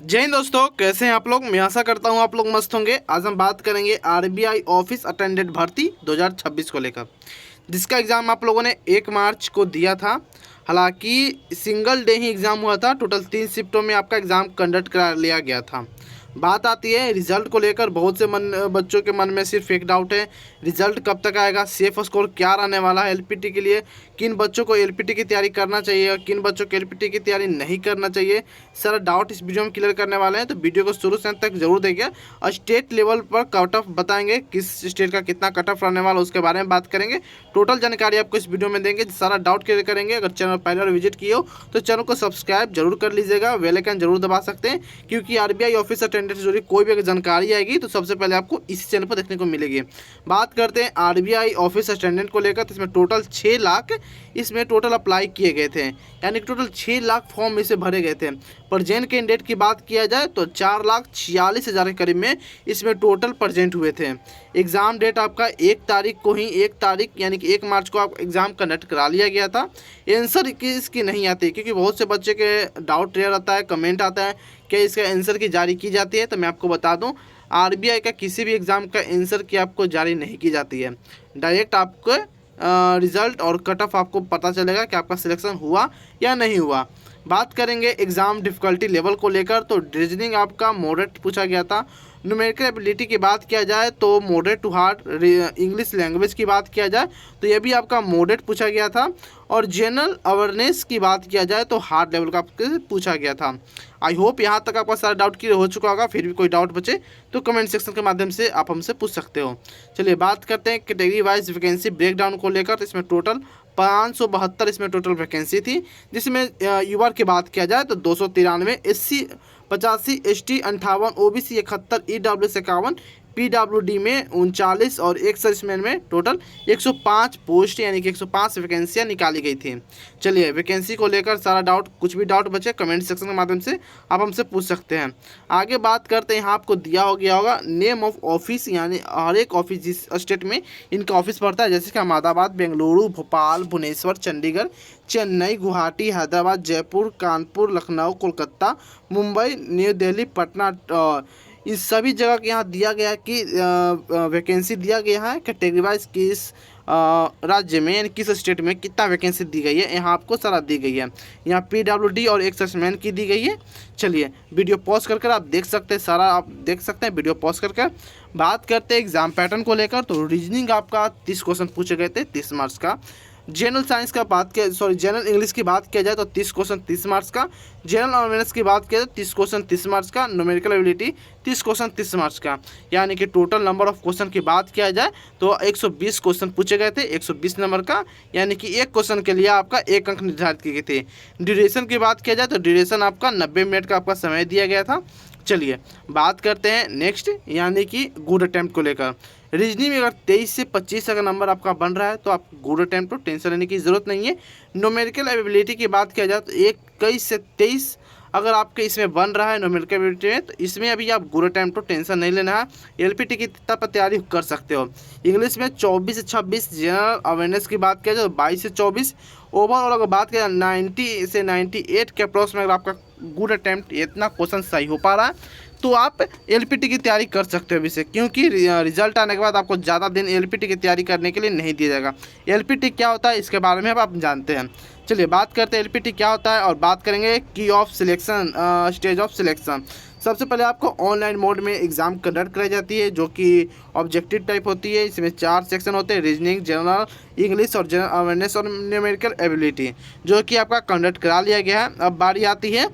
जय हिंद दोस्तों, कैसे हैं आप लोग। मैं आशा करता हूं आप लोग मस्त होंगे। आज हम बात करेंगे आरबीआई ऑफिस अटेंडेंट भर्ती 2026 को लेकर, जिसका एग्ज़ाम आप लोगों ने 1 मार्च को दिया था। हालांकि सिंगल डे ही एग्ज़ाम हुआ था, टोटल 3 शिफ्टों में आपका एग्ज़ाम कंडक्ट करा लिया गया था। बात आती है रिजल्ट को लेकर, बहुत से बच्चों के मन में सिर्फ एक डाउट है, रिजल्ट कब तक आएगा, सेफ स्कोर क्या रहने वाला है एलपीटी के लिए, किन बच्चों को एलपीटी की तैयारी करना चाहिए और किन बच्चों को एलपीटी की तैयारी नहीं करना चाहिए। सारा डाउट इस वीडियो में क्लियर करने वाले हैं, तो वीडियो को शुरू से अंत तक जरूर देखिए। और स्टेट लेवल पर कट ऑफ बताएंगे, किस स्टेट का कितना कट ऑफ रहने वाला उसके बारे में बात करेंगे। टोटल जानकारी आपको इस वीडियो में देंगे, सारा डाउट क्लियर करेंगे। अगर चैनल पहले बार विजिट किए हो तो चैनल को सब्सक्राइब जरूर कर लीजिएगा, बेल आइकन जरूर दबा सकते हैं, क्योंकि आरबीआई ऑफिस अटेंडेंट से जुड़ी कोई भी जानकारी आएगी तो सबसे पहले आपको इसी चैनल पर देखने को मिलेगी। बात करते हैं आरबीआई ऑफिस अटेंडेंट को लेकर, तो इसमें टोटल 6 लाख इसमें टोटल अप्लाई किए गए थे, यानी टोटल 6 लाख फॉर्म इससे भरे गए थे। प्रजेंट कैंडिडेट की बात किया जाए तो 4,46,000 के करीब में इसमें टोटल प्रजेंट हुए थे। एग्ज़ाम डेट आपका 1 तारीख को ही 1 तारीख यानी कि 1 मार्च को आप एग्ज़ाम कंडक्ट करा लिया गया था। आंसर की इसकी नहीं आती, क्योंकि बहुत से बच्चे के डाउट क्लियर आता है, कमेंट आता है कि इसका आंसर की जारी की जाती है। तो मैं आपको बता दूं, आरबीआई का किसी भी एग्ज़ाम का आंसर की आपको जारी नहीं की जाती है। डायरेक्ट आपको रिज़ल्ट और कट ऑफ आपको पता चलेगा कि आपका सिलेक्शन हुआ या नहीं हुआ। बात करेंगे एग्ज़ाम डिफ़िकल्टी लेवल को लेकर, तो रीजनिंग आपका मॉडरेट पूछा गया था। न्यूमेरिकल एबिलिटी की बात किया जाए तो moderate to hard. English language की बात किया जाए तो ये भी आपका मॉडरेट पूछा गया था। और जनरल अवेयरनेस की बात किया जाए तो हार्ड लेवल का आपके पूछा गया था। आई होप यहाँ तक आपका सारा डाउट क्लियर हो चुका होगा। फिर भी कोई डाउट बचे तो कमेंट सेक्शन के माध्यम से आप हमसे पूछ सकते हो। चलिए बात करते हैं कैटेगरी वाइज वैकेंसी ब्रेकडाउन को लेकर। तो इसमें टोटल 572 इसमें टोटल वैकेंसी थी, जिसमें युवा की बात किया जाए तो 293, SC 85, ST 58, OBC 71, EWS 51, PWD में 39 और एक सर्विसमैन में टोटल 105 पोस्ट यानी कि 105 वैकेंसियाँ निकाली गई थी। चलिए वैकेंसी को लेकर सारा डाउट, कुछ भी डाउट बचे कमेंट सेक्शन के माध्यम से आप हमसे पूछ सकते हैं। आगे बात करते हैं, यहाँ आपको दिया हो गया होगा नेम ऑफ ऑफिस, यानी हर एक ऑफिस जिस स्टेट में इनका ऑफिस पड़ता है, जैसे कि अहमदाबाद, बेंगलुरु, भोपाल, भुवनेश्वर, चंडीगढ़, चेन्नई, गुवाहाटी, हैदराबाद, जयपुर, कानपुर, लखनऊ, कोलकाता, मुंबई, न्यू दिल्ली, पटना, इस सभी जगह के यहाँ दिया गया है कि वैकेंसी दिया गया है कैटेगरी वाइज किस राज्य में यानी किस स्टेट में कितना वैकेंसी दी गई है, यहाँ आपको सारा दी गई है। यहाँ PWD और एक सर्विसमैन की दी गई है। चलिए वीडियो पॉज कर आप देख सकते हैं, सारा आप देख सकते हैं वीडियो पॉज कर। बात करते हैं एग्जाम पैटर्न को लेकर, तो रीजनिंग आपका 30 क्वेश्चन पूछे गए थे 30 मार्क्स का। जनरल साइंस का बात किया जनरल इंग्लिश की बात किया जाए तो 30 क्वेश्चन 30 मार्क्स का। जनरल अवेयरनेस की बात किया जाए 30 क्वेश्चन 30 मार्क्स का। न्यूमेरिकल एबिलिटी 30 क्वेश्चन 30 मार्क्स का, यानी कि टोटल नंबर ऑफ क्वेश्चन की बात किया जाए तो 120 क्वेश्चन पूछे गए थे 120 नंबर का, यानी कि एक क्वेश्चन के लिए आपका 1 अंक निर्धारित किए गए थे। ड्यूरेशन की बात किया जाए तो ड्यूरेशन आपका 90 मिनट का आपका समय दिया गया था। चलिए बात करते हैं नेक्स्ट, यानी कि गुड अटैम्प्ट को लेकर। रीजनिंग में अगर 23 से 25 का नंबर आपका बन रहा है तो आप गुड अटैम्प्ट तो टेंशन लेने की ज़रूरत नहीं है। न्यूमेरिकल एबिलिटी की बात किया जाए तो 21 से 23 अगर आपके इसमें बन रहा है न्यूमेरिकल एबिलिटी में, तो इसमें अभी आप गुड अटैम्प्ट तो टेंशन नहीं लेना है, एलपीटी की तब तैयारी कर सकते हो। इंग्लिश में 24 से 26, जनरल अवेयरनेस की बात किया जाए तो 22 से 24, ओवरऑल अगर बात किया 90 से 98 के अप्रॉक्स में अगर आपका गुड अटैम्प्ट इतना क्वेश्चन सही हो पा रहा है तो आप एलपीटी की तैयारी कर सकते हो अभी से, क्योंकि रिजल्ट आने के बाद आपको ज़्यादा दिन एलपीटी की तैयारी करने के लिए नहीं दिया जाएगा। एलपीटी क्या होता है इसके बारे में अब आप जानते हैं। चलिए बात करते हैं एलपीटी क्या होता है और बात करेंगे की of selection, stage of selection. सबसे पहले आपको ऑनलाइन मोड में एग्ज़ाम कंडक्ट कराई जाती है, जो कि ऑब्जेक्टिव टाइप होती है। इसमें 4 सेक्शन होते हैं, रीजनिंग, जनरल इंग्लिश और जनरल अवेयरनेस और न्यूमेरिकल एबिलिटी, जो कि आपका कंडक्ट करा लिया गया है। अब बारी आती है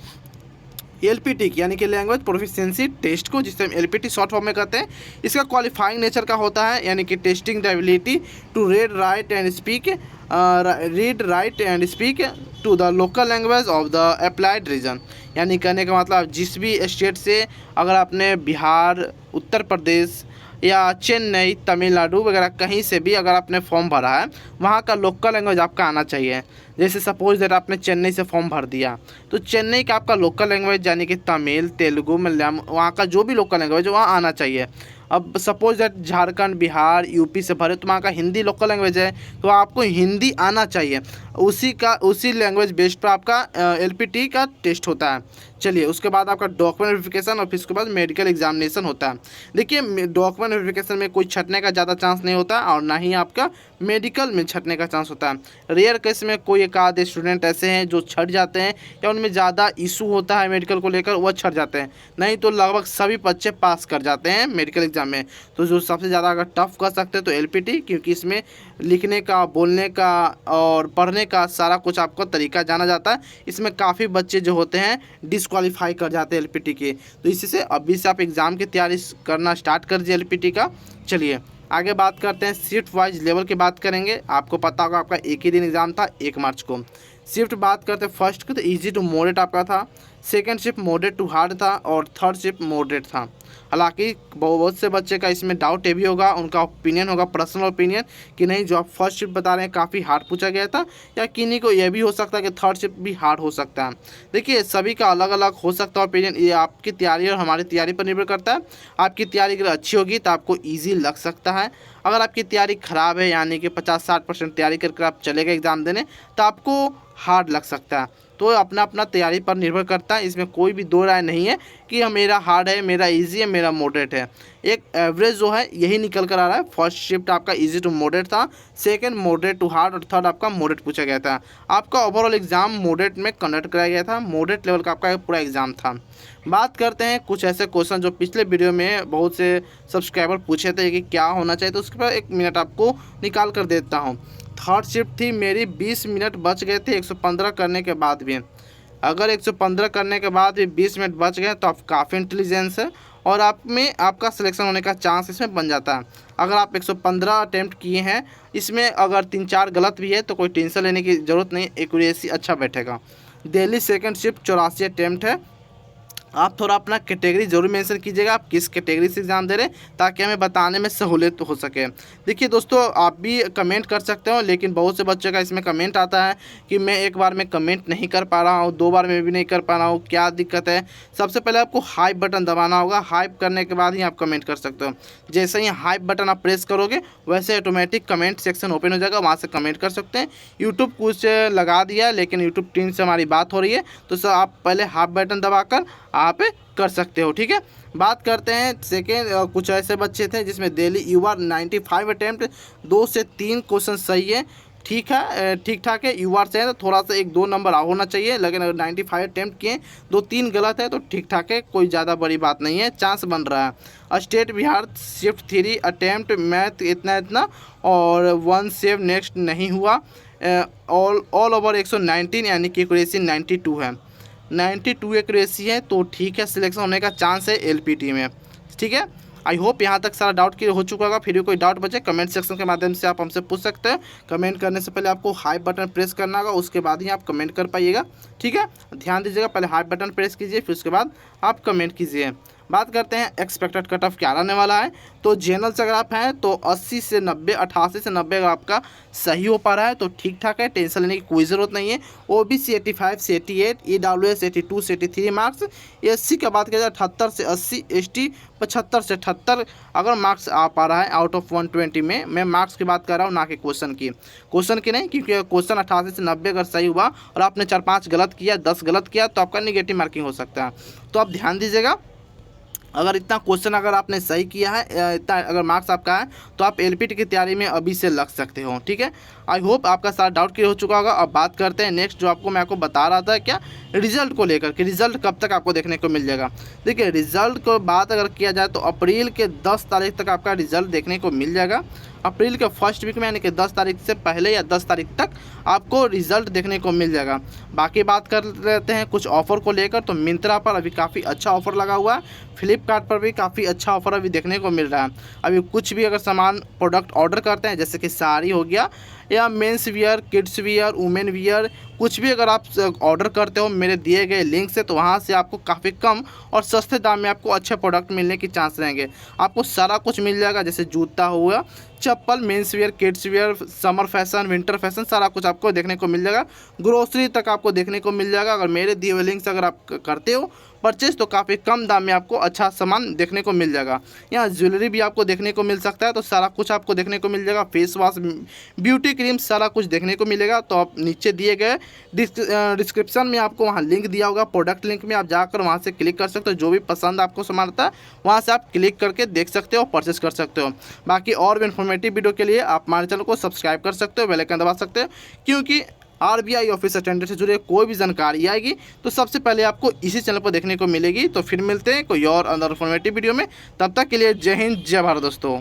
एलपीटी की, यानी कि लैंग्वेज प्रोफिशिएंसी टेस्ट को, जिसे हम एलपीटी शॉर्ट फॉर्म में कहते हैं। इसका क्वालिफाइंग नेचर का होता है, यानी कि testing the ability to read write and speak to the local language of the applied region. यानी कहने का मतलब जिस भी स्टेट से अगर आपने बिहार, उत्तर प्रदेश या चेन्नई, तमिलनाडु वगैरह कहीं से भी अगर आपने फॉर्म भरा है, वहाँ का लोकल लैंग्वेज आपका आना चाहिए। जैसे सपोज दैट आपने चेन्नई से फॉर्म भर दिया तो चेन्नई का आपका लोकल लैंग्वेज यानी कि तमिल, तेलुगु, मलयालम, वहाँ का जो भी लोकल लैंग्वेज है वहाँ आना चाहिए। अब suppose that Jharkhand, Bihar, UP से भरे तो वहाँ का हिंदी लोकल लैंग्वेज है तो आपको हिंदी आना चाहिए। उसी लैंग्वेज बेस्ड पर आपका एलपीटी का टेस्ट होता है। चलिए उसके बाद आपका डॉक्यूमेंट वेरिफिकेशन और फिर उसके बाद मेडिकल एग्जामिनेशन होता है। देखिए डॉक्यूमेंट वेरिफिकेशन में कोई छटने का ज़्यादा चांस नहीं होता और ना ही आपका मेडिकल में छटने का चांस होता है। रेयर केस में कोई एक आधे स्टूडेंट ऐसे हैं जो छट जाते हैं या उनमें ज़्यादा इशू होता है मेडिकल को लेकर, वह छट जाते हैं, नहीं तो लगभग सभी बच्चे पास कर जाते हैं मेडिकल एग्जाम में। तो जो सबसे ज़्यादा अगर टफ कर सकते हैं तो एलपीटी, क्योंकि इसमें लिखने का, बोलने का और पढ़ने का सारा कुछ आपको तरीका जाना जाता है। इसमें काफ़ी बच्चे जो होते हैं डिसक्वालीफाई कर जाते हैं एलपीटी के। तो इसी से अभी से आप एग्ज़ाम की तैयारी करना स्टार्ट कर दीजिए एलपीटी का। चलिए आगे बात करते हैं, शिफ्ट वाइज लेवल की बात करेंगे। आपको पता होगा आपका एक ही दिन एग्ज़ाम था 1 मार्च को। शिफ्ट बात करते हैं फर्स्ट की तो ईजी टू मॉडरेट आपका था, second shift moderate to hard था और थर्ड शिफ्ट मॉडरेट था। हालांकि बहुत से बच्चे का इसमें डाउट ये भी होगा, उनका ओपिनियन होगा, पर्सनल ओपिनियन, कि नहीं जो आप फर्स्ट शिफ्ट बता रहे हैं काफ़ी हार्ड पूछा गया था, या किन्हीं को यह भी हो सकता है कि थर्ड शिफ्ट भी हार्ड हो सकता है। देखिए सभी का अलग अलग हो सकता है ओपिनियन, ये आपकी तैयारी और हमारी तैयारी पर निर्भर करता है। आपकी तैयारी अगर अच्छी होगी तो आपको ईजी लग सकता है, अगर आपकी तैयारी ख़राब है यानी कि 50-60% तैयारी करके आप चले गए एग्ज़ाम देने तो आपको हार्ड लग सकता है। तो अपना अपना तैयारी पर निर्भर करता है, इसमें कोई भी दो राय नहीं है कि मेरा हार्ड है, मेरा इजी है, मेरा मॉडरेट है। एक एवरेज जो है यही निकल कर आ रहा है। फर्स्ट शिफ्ट आपका इजी टू मॉडरेट था, सेकंड मॉडरेट टू हार्ड और थर्ड आपका मॉडरेट पूछा गया था। आपका ओवरऑल एग्जाम मॉडरेट में कंडक्ट कराया गया था, मॉडरेट लेवल का आपका पूरा एग्जाम था। बात करते हैं कुछ ऐसे क्वेश्चन जो पिछले वीडियो में बहुत से सब्सक्राइबर पूछे थे कि क्या होना चाहिए, तो उसके बाद 1 मिनट आपको निकाल कर देता हूँ। थर्ड शिफ्ट थी मेरी, 20 मिनट बच गए थे 115 करने के बाद भी। अगर 115 करने के बाद भी 20 मिनट बच गए तो आप काफ़ी इंटेलिजेंस है और आप में आपका सिलेक्शन होने का चांस इसमें बन जाता है। अगर आप 115 अटैम्प्ट किए हैं, इसमें अगर 3-4 गलत भी है तो कोई टेंशन लेने की ज़रूरत नहीं, एक्यूरेसी अच्छा बैठेगा। दिल्ली सेकंड शिफ्ट 84 अटैम्प्ट है। आप थोड़ा अपना कैटेगरी जरूर मेंशन कीजिएगा, आप किस कैटेगरी से एग्ज़ाम दे रहे हैं, ताकि हमें बताने में सहूलियत हो सके। देखिए दोस्तों आप भी कमेंट कर सकते हो, लेकिन बहुत से बच्चों का इसमें कमेंट आता है कि मैं एक बार में कमेंट नहीं कर पा रहा हूँ, 2 बार में भी नहीं कर पा रहा हूँ, क्या दिक्कत है। सबसे पहले आपको हाइप बटन दबाना होगा, हाइप करने के बाद ही आप कमेंट कर सकते हो। जैसे ही हाइप बटन आप प्रेस करोगे वैसे ऑटोमेटिक कमेंट सेक्शन ओपन हो जाएगा, वहाँ से कमेंट कर सकते हैं। यूट्यूब कुछ लगा दिया, लेकिन यूट्यूब टीम से हमारी बात हो रही है, तो सर आप पहले हाफ बटन दबाकर आप कर सकते हो, ठीक है। बात करते हैं सेकेंड, कुछ ऐसे बच्चे थे जिसमें दिल्ली युवा 95 अटैम्प्ट, 2 से 3 क्वेश्चन सही है, ठीक है, ठीक ठाक है। युवा से है तो थोड़ा सा 1-2 नंबर और होना चाहिए, लेकिन अगर 95 अटैम्प्ट किए 2-3 गलत है तो ठीक ठाक है, कोई ज़्यादा बड़ी बात नहीं है, चांस बन रहा है। State Bihar shift 3 attempt math इतना और 1 सेव नेक्स्ट नहीं हुआ। ऑल ओवर 119 यानी कि एक्यूरेसी 92 है, 92 एक्यूरेसी है तो ठीक है, सिलेक्शन होने का चांस है एलपीटी में, ठीक है। आई होप यहाँ तक सारा डाउट क्लियर हो चुका होगा। फिर भी कोई डाउट बचे कमेंट सेक्शन के माध्यम से आप हमसे पूछ सकते हैं। कमेंट करने से पहले आपको हाई बटन प्रेस करना होगा, उसके बाद ही आप कमेंट कर पाइएगा, ठीक है। ध्यान दीजिएगा, पहले हाई बटन प्रेस कीजिए फिर उसके बाद आप कमेंट कीजिए। बात करते हैं एक्सपेक्टेड कट ऑफ क्या आने वाला है। तो जनरल से अगर आप हैं तो 80 से 90, 88 से 90 अगर आपका सही हो पा रहा है तो ठीक ठाक है, टेंशन लेने की कोई ज़रूरत नहीं है। ओबीसी 85 से 88, ईडब्ल्यूएस 82 से 83 मार्क्स, एससी की बात किया जाए 78 से 80, एसटी 75 से 78 अगर मार्क्स आ पा रहा है आउट ऑफ 120 में। मैं मार्क्स की बात कर रहा हूँ ना कि क्वेश्चन की नहीं, क्योंकि क्वेश्चन 88 से 90 अगर सही हुआ और आपने 4-5 गलत किया, 10 गलत किया तो आपका निगेटिव मार्किंग हो सकता है। तो आप ध्यान दीजिएगा, अगर इतना क्वेश्चन अगर आपने सही किया है, इतना अगर मार्क्स आपका है तो आप एलपीटी की तैयारी में अभी से लग सकते हो, ठीक है। आई होप आपका सारा डाउट क्लियर हो चुका होगा। अब बात करते हैं नेक्स्ट, जो मैं आपको बता रहा था क्या, रिजल्ट को लेकर कि रिजल्ट कब तक आपको देखने को मिल जाएगा। देखिए रिजल्ट को बात अगर किया जाए तो अप्रैल के 10 तारीख तक आपका रिजल्ट देखने को मिल जाएगा। अप्रैल के फर्स्ट वीक में यानी कि 10 तारीख से पहले या 10 तारीख तक आपको रिजल्ट देखने को मिल जाएगा। बाकी बात कर लेते हैं कुछ ऑफ़र को लेकर, तो मिंत्रा पर अभी काफ़ी अच्छा ऑफ़र लगा हुआ है, फ्लिपकार्ट पर भी काफ़ी अच्छा ऑफ़र अभी देखने को मिल रहा है। अभी कुछ भी अगर सामान प्रोडक्ट ऑर्डर करते हैं, जैसे कि साड़ी हो गया या mains wear, kids wear, women wear, कुछ भी अगर आप ऑर्डर करते हो मेरे दिए गए लिंक से, तो वहाँ से आपको काफ़ी कम और सस्ते दाम में आपको अच्छे प्रोडक्ट मिलने की चांस रहेंगे। आपको सारा कुछ मिल जाएगा, जैसे जूता हुआ, चप्पल, men's wear, kids wear, summer fashion, winter fashion, सारा कुछ आपको देखने को मिल जाएगा। ग्रोसरी तक आपको देखने को मिल जाएगा। अगर मेरे दिए हुए लिंक से अगर आप करते हो परचेज तो काफ़ी कम दाम में आपको अच्छा सामान देखने को मिल जाएगा। यहाँ ज्वेलरी भी आपको देखने को मिल सकता है, तो सारा कुछ आपको देखने को मिल जाएगा। फेस वॉश, ब्यूटी क्रीम सारा कुछ देखने को मिलेगा। तो आप नीचे दिए गए डिस्क्रिप्शन में आपको वहाँ लिंक दिया होगा, प्रोडक्ट लिंक में आप जाकर वहाँ से क्लिक कर सकते हो। जो भी पसंद आपको सामान आता है वहाँ से आप क्लिक करके देख सकते हो, परचेस कर सकते हो। बाकी और भी इन्फॉर्मेटिव वीडियो के लिए आप हमारे चैनल को सब्सक्राइब कर सकते हो, बेल आइकन दबा सकते हो, क्योंकि आरबीआई ऑफिस अटेंडेंट से जुड़े कोई भी जानकारी आएगी तो सबसे पहले आपको इसी चैनल पर देखने को मिलेगी। तो फिर मिलते हैं कोई और अंदर इन्फॉर्मेटिव वीडियो में, तब तक के लिए जय हिंद जय भारत दोस्तों।